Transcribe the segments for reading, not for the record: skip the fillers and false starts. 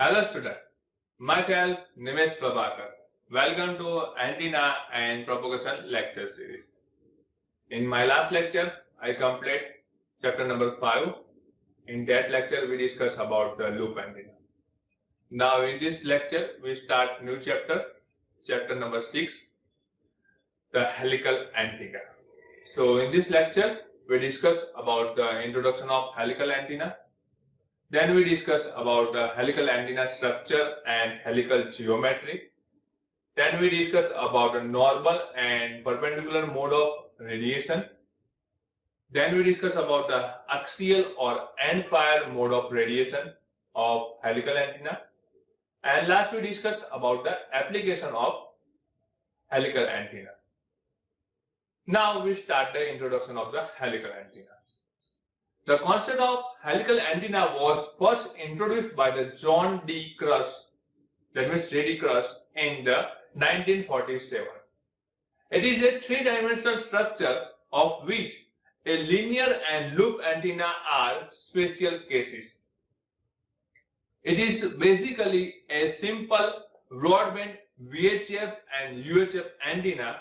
Hello student, myself Nimesh Prabhakar. Welcome to Antenna and Propagation lecture series. In my last lecture, I complete chapter number 5. In that lecture, we discuss about the loop antenna. Now in this lecture, we start new chapter, chapter number 6, the helical antenna. So in this lecture, we discuss about the introduction of helical antenna. Then we discuss about the helical antenna structure and helical geometry. Then we discuss about the normal and perpendicular mode of radiation. Then we discuss about the axial or end-fire mode of radiation of helical antenna. And last we discuss about the application of helical antenna. Now we start the introduction of the helical antenna. The concept of helical antenna was first introduced by the John D. Crush, that means J.D. Crush, in the 1947. It is a three-dimensional structure of which a linear and loop antenna are special cases. It is basically a simple broadband VHF and UHF antenna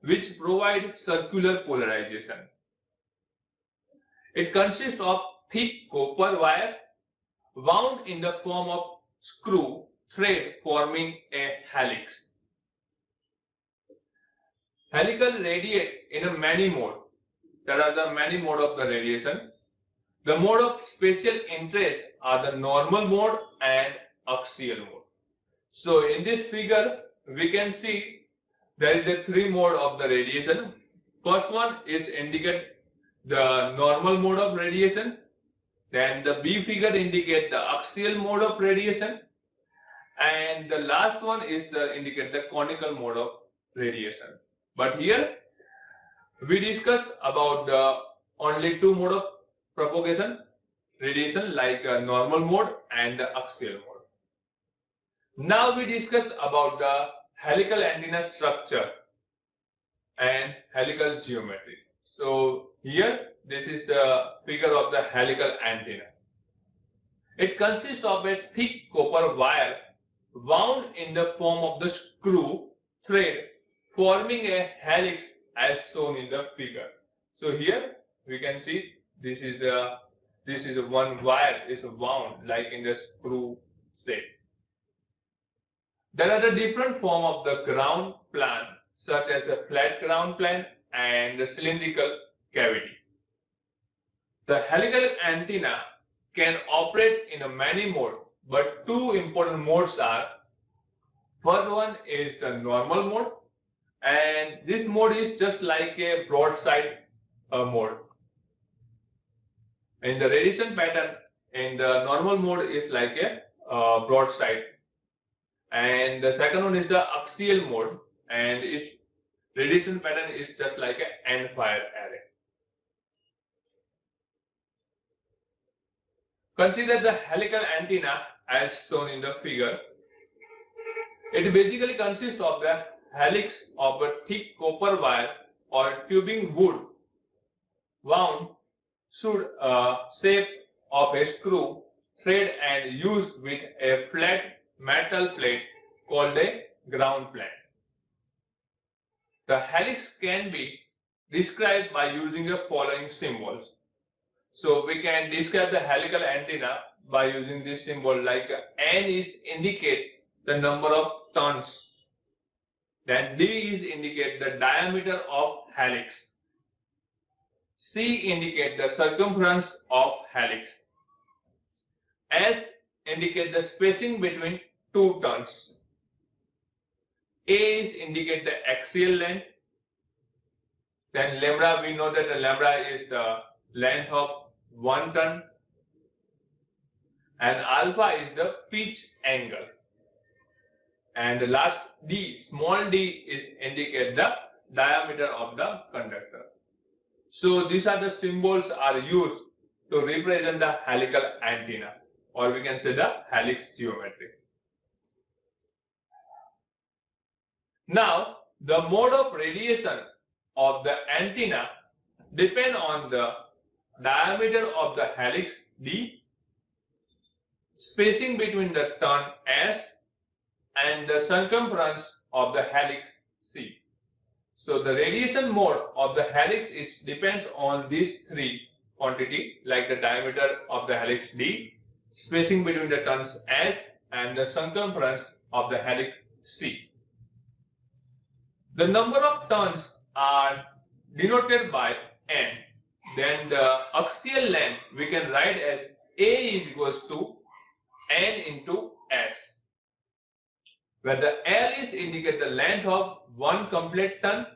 which provide circular polarization. It consists of thick copper wire wound in the form of screw thread forming a helix. Helical radiate in a many mode. There are the many mode of the radiation. The mode of special interest are the normal mode and axial mode. So in this figure, we can see there is a three mode of the radiation. First one is indicate the normal mode of radiation. Then the B figure indicate the axial mode of radiation. And the last one is the indicate the conical mode of radiation. But here we discuss about the only two mode of propagation radiation, like normal mode and the axial mode. Now we discuss about the helical antenna structure and helical geometry. So here this is the figure of the helical antenna. It consists of a thick copper wire wound in the form of the screw thread forming a helix as shown in the figure. So here we can see this is one wire is wound like in the screw shape. There are the different form of the ground plane, such as a flat ground plane and the cylindrical cavity. The helical antenna can operate in a many mode, but two important modes are: first one is the normal mode, and this mode is just like a broadside mode. In the radiation pattern, in the normal mode is like a broadside, and the second one is the axial mode, and its radiation pattern is just like an end-fire array. Consider the helical antenna as shown in the figure. It basically consists of the helix of a thick copper wire or tubing wood wound should shape of a screw thread and used with a flat metal plate called a ground plane. The helix can be described by using the following symbols. So we can describe the helical antenna by using this symbol, like N is indicate the number of turns. Then D is indicate the diameter of helix. C indicate the circumference of helix. S indicate the spacing between two turns. A is indicate the axial length. Then lambda, we know that the lambda is the length of one turn. And alpha is the pitch angle. And the last D, small d, is indicate the diameter of the conductor. So these are the symbols are used to represent the helical antenna, or we can say the helix geometry. Now the mode of radiation of the antenna depend on the diameter of the helix D, spacing between the turn S and the circumference of the helix C. So the radiation mode of the helix depends on these three quantity, like the diameter of the helix D, spacing between the turns S, and the circumference of the helix C. The number of turns are denoted by N. Then the axial length we can write as A is equals to N into S, where the L is indicate the length of one complete turn,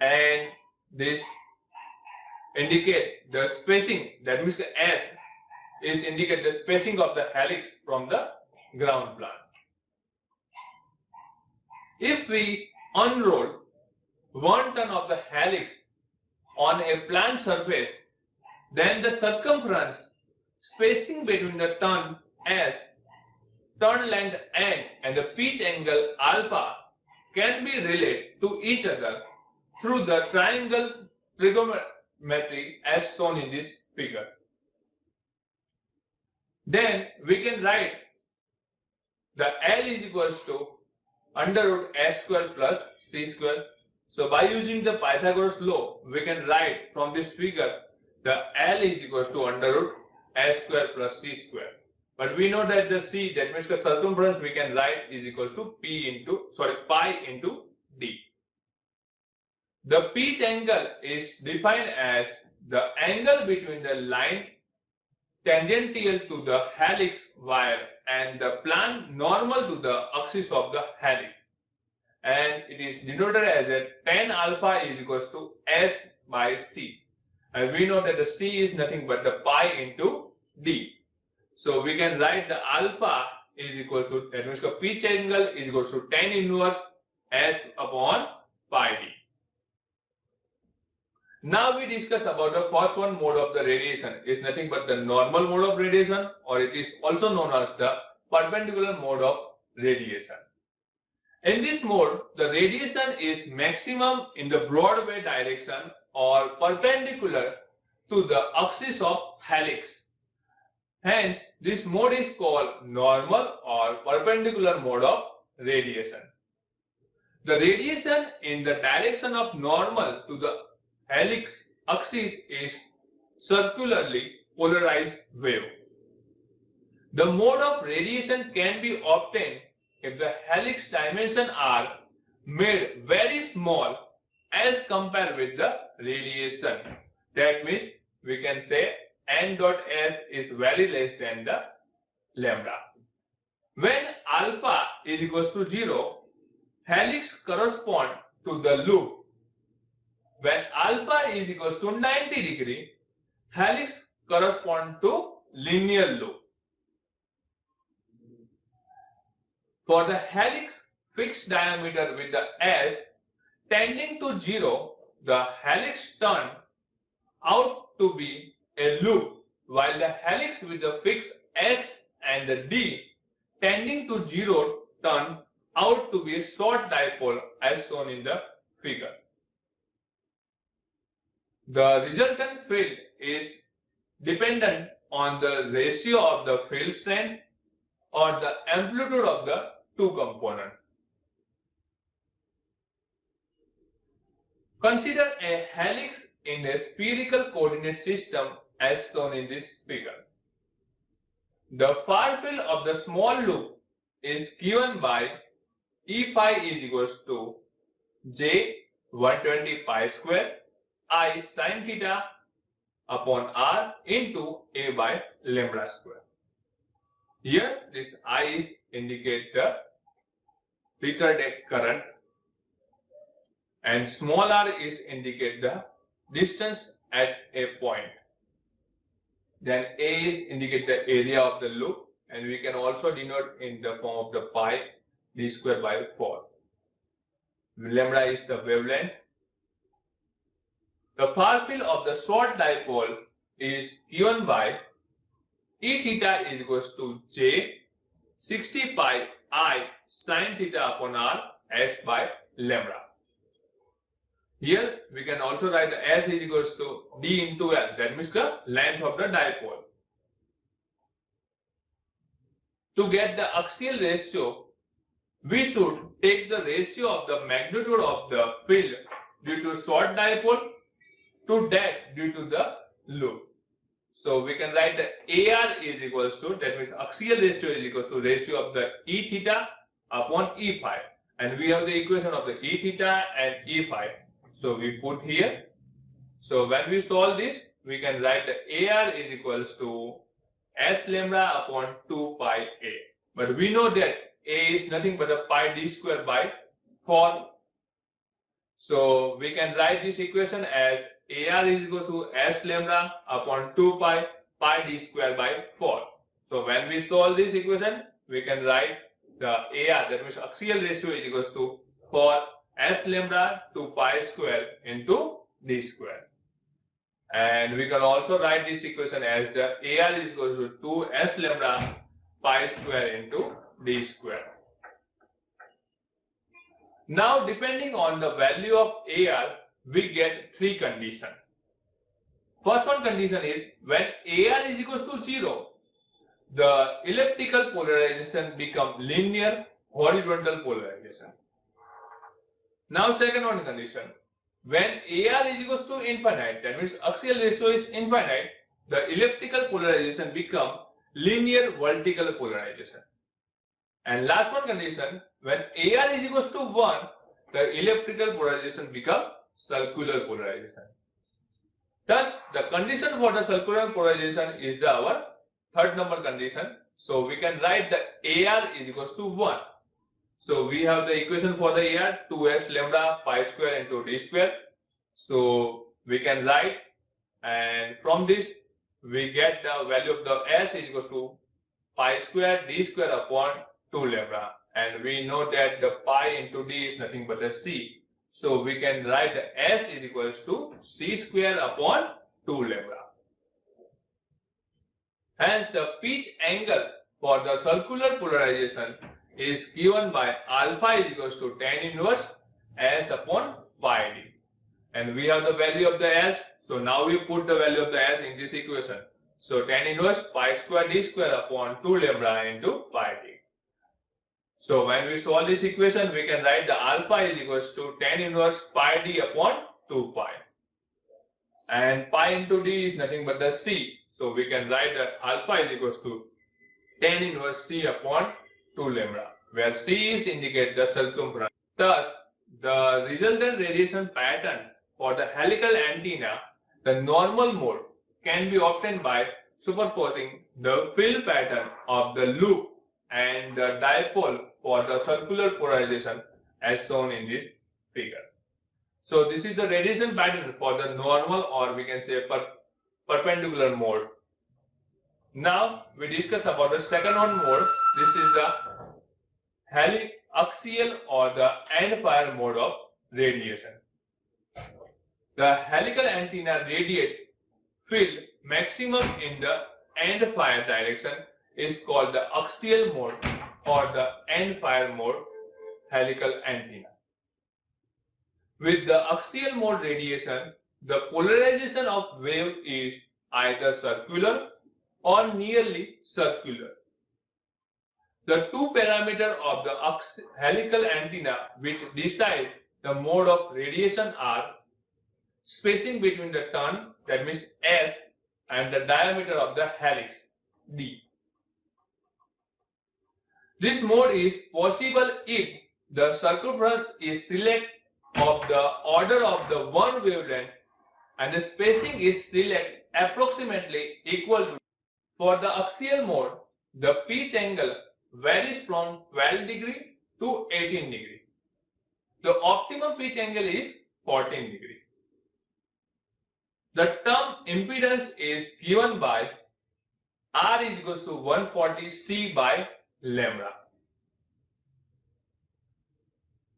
and this indicate the spacing, that means the S is indicate the spacing of the helix from the ground plane. If we unroll one turn of the helix on a plane surface, then the circumference, spacing between the turn S, turn length N, and the pitch angle alpha can be related to each other through the triangle trigonometry as shown in this figure. Then we can write the L is equals to under root S square plus C square. So by using the Pythagoras law, we can write from this figure the L is equals to under root S square plus C square. But we know that the C, that means the circumference, we can write is equals to pi into D. The pitch angle is defined as the angle between the line tangential to the helix wire and the plane normal to the axis of the helix, and it is denoted as a tan alpha is equals to S by C, and we know that the C is nothing but the pi into D. So we can write the alpha is equals to, that means the pitch angle is equals to tan inverse S upon pi D. Now we discuss about the first one mode of the radiation. It is nothing but the normal mode of radiation, or it is also known as the perpendicular mode of radiation. In this mode, the radiation is maximum in the Broadway direction or perpendicular to the axis of helix. Hence, this mode is called normal or perpendicular mode of radiation. The radiation in the direction of normal to the helix axis is circularly polarized wave. The mode of radiation can be obtained if the helix dimensions are made very small as compared with the radiation. That means we can say n dot s is very less than the lambda. When alpha is equals to 0, helix correspond to the loop. When alpha is equals to 90 degree, helix correspond to linear loop. For the helix fixed diameter with the S tending to 0, the helix turn out to be a loop, while the helix with the fixed X and the D tending to 0 turn out to be a short dipole as shown in the figure. The resultant field is dependent on the ratio of the field strength or the amplitude of the two components. Consider a helix in a spherical coordinate system as shown in this figure. The far field of the small loop is given by E phi is equals to J 120 pi square I sin theta upon R into A by lambda square. Here this I is indicate the retarded current and small r is indicate the distance at a point. Then A is indicate the area of the loop, and we can also denote in the form of the pi d square by 4. Lambda is the wavelength. The far field of the short dipole is given by E theta is equals to J 60 pi I sin theta upon R S by lambda. Here we can also write the S is equals to D into L, that means the length of the dipole. to get the axial ratio, we should take the ratio of the magnitude of the field due to short dipole to that due to the loop. So we can write the AR is equals to, that means axial ratio is equals to ratio of the E theta upon E phi. And we have the equation of the E theta and E phi. So we put here. So when we solve this, we can write the AR is equals to S lambda upon 2 pi A. But we know that A is nothing but a pi d square by 4. So we can write this equation as AR is equal to S lambda upon 2 pi d square by 4. So when we solve this equation, we can write the AR, that means axial ratio, is equals to 4 S lambda to pi square into d square. And we can also write this equation as the AR is equal to 2 S lambda pi square into d square. Now, depending on the value of AR, we get three conditions. First one condition is when AR is equals to 0, the elliptical polarization become linear horizontal polarization. Now, second one condition, when AR is equals to infinite, that means axial ratio is infinite, the elliptical polarization become linear vertical polarization. And last one condition, when AR is equals to 1, the elliptical polarization become circular polarization. Thus, the condition for the circular polarization is our third number condition. So we can write the AR is equals to 1. So we have the equation for the AR, 2s lambda pi square into d square. So we can write, and from this we get the value of the s is equals to pi square d square upon 2 lambda, and we know that the pi into d is nothing but the c. So we can write the s is equals to c square upon 2 lambda. Hence the pitch angle for the circular polarization is given by alpha is equals to tan inverse s upon pi d. And we have the value of the s. So now we put the value of the s in this equation. So tan inverse pi square d square upon 2 lambda into pi d. So when we solve this equation, we can write the alpha is equals to tan inverse pi d upon 2 pi. And pi into d is nothing but the c. So we can write that alpha is equals to tan inverse c upon 2 lambda, where c is indicate the circumference. Thus, the resultant radiation pattern for the helical antenna, the normal mode, can be obtained by superposing the field pattern of the loop and the dipole for the circular polarization as shown in this figure. So this is the radiation pattern for the normal, or we can say perpendicular mode. Now we discuss about the second one mode. This is the heliaxial or the end fire mode of radiation. The helical antenna radiate field maximum in the end fire direction is called the axial mode or the end fire mode helical antenna. With the axial mode radiation, the polarization of wave is either circular or nearly circular. The two parameters of the helical antenna which decide the mode of radiation are spacing between the turn, that means S, and the diameter of the helix, D. This mode is possible if the circumference is select of the order of the one wavelength and the spacing is select approximately equal to. For the axial mode, the pitch angle varies from 12 degree to 18 degree. The optimum pitch angle is 14 degree. The term impedance is given by R is equals to 140 C by lambda.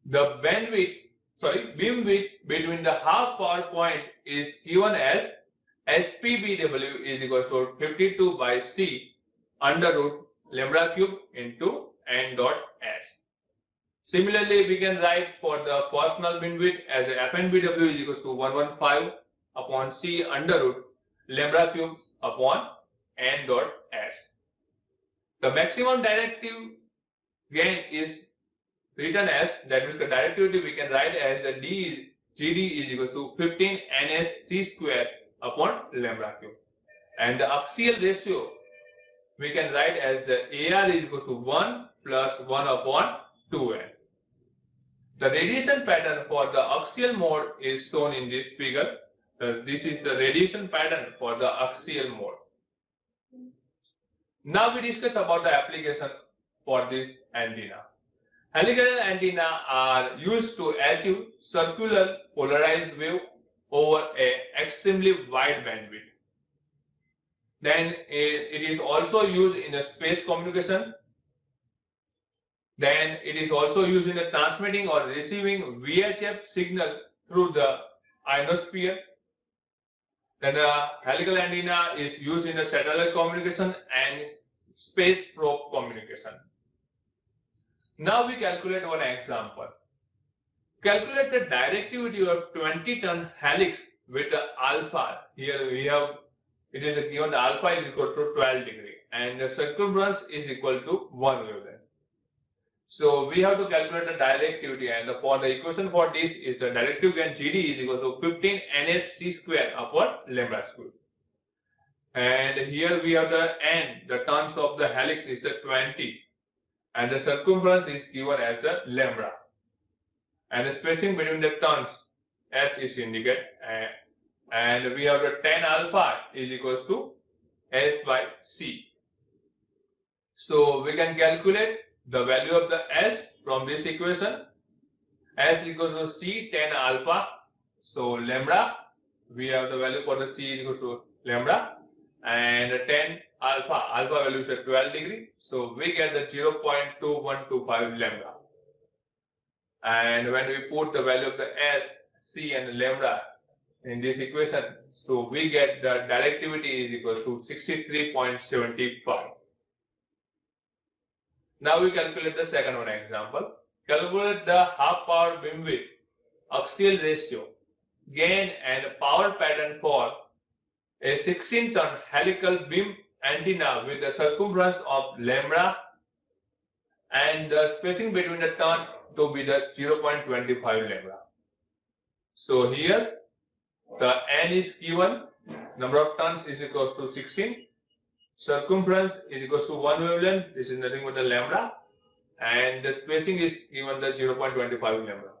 The beamwidth between the half power point is given as HPBW is equals to 52 by C under root lambda cube into n dot s. Similarly, we can write for the first null beamwidth as FNBW is equals to 115 upon C under root lambda cube upon n dot s. The maximum directive gain is written as, that means the directivity we can write as a GD is equal to 15 NSC square upon lambda cube. And the axial ratio we can write as the AR is equal to 1 plus 1 upon 2n. The radiation pattern for the axial mode is shown in this figure. This is the radiation pattern for the axial mode. Now we discuss about the application for this antenna. Helical antenna are used to achieve circular polarized wave over a extremely wide bandwidth. Then it is also used in the space communication. Then it is also used in the transmitting or receiving VHF signal through the ionosphere. Then the helical antenna is used in the satellite communication and space probe communication. Now we calculate one example. Calculate the directivity of 20-ton helix with the alpha. Here we have, it is given the alpha is equal to 12 degree and the circumference is equal to 1 wavelength. So we have to calculate the directivity, and for the equation for this is the directive gain GD is equal to 15 NSC square upon lambda square. And here we have the N, the turns of the helix is the 20 and the circumference is given as the lambda. And the spacing between the turns S is indicated, and we have the tan alpha is equals to S by C. So we can calculate the value of the S from this equation. S equals to C tan alpha. So lambda, we have the value for the C is equal to lambda, and tan alpha value is at 12 degree. So we get the 0.2125 lambda. And when we put the value of the S, C and lambda in this equation, so we get the directivity is equal to 63.75. Now we calculate the second one example. Calculate the half power beamwidth, axial ratio, gain and power pattern for a 16-ton helical beam antenna with the circumference of lambda and the spacing between the turn to be the 0.25 lambda. So here the N is given, number of turns is equal to 16, circumference is equal to 1 wavelength, this is nothing but the lambda, and the spacing is given the 0.25 lambda.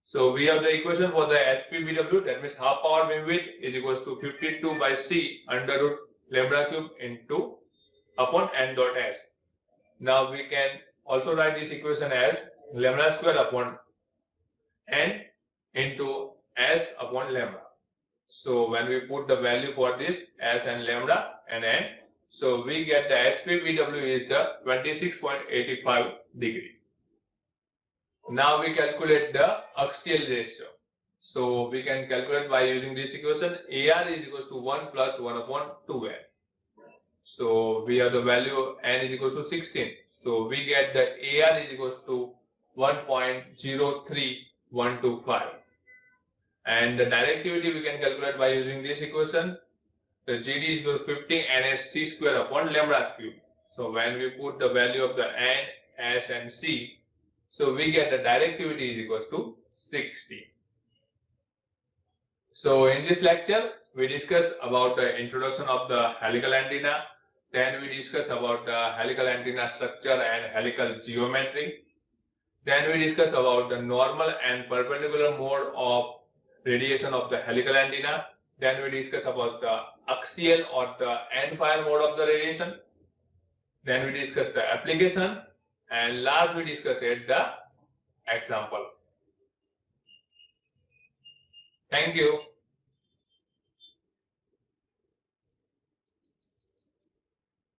So we have the equation for the SPBW, that means half power beamwidth is equals to 52 by C under root lambda cube into upon N dot S. Now we can also write this equation as lambda square upon N into S upon lambda. So when we put the value for this S and lambda and N, so we get the SPBW is the 26.85 degree. Now we calculate the axial ratio. So we can calculate by using this equation. AR is equals to 1 plus 1 upon 2N. So we have the value N is equals to 16. So we get that AR is equals to 1.03125. And the directivity we can calculate by using this equation. The GD is equal to 50 NSC square upon lambda cube. So when we put the value of the N, S and C, so we get the directivity is equals to 60. So in this lecture, we discuss about the introduction of the helical antenna. Then we discuss about the helical antenna structure and helical geometry. Then we discuss about the normal and perpendicular mode of radiation of the helical antenna. Then we discuss about the axial or the end fire mode of the radiation. Then we discuss the application, and last we discuss it the example. Thank you.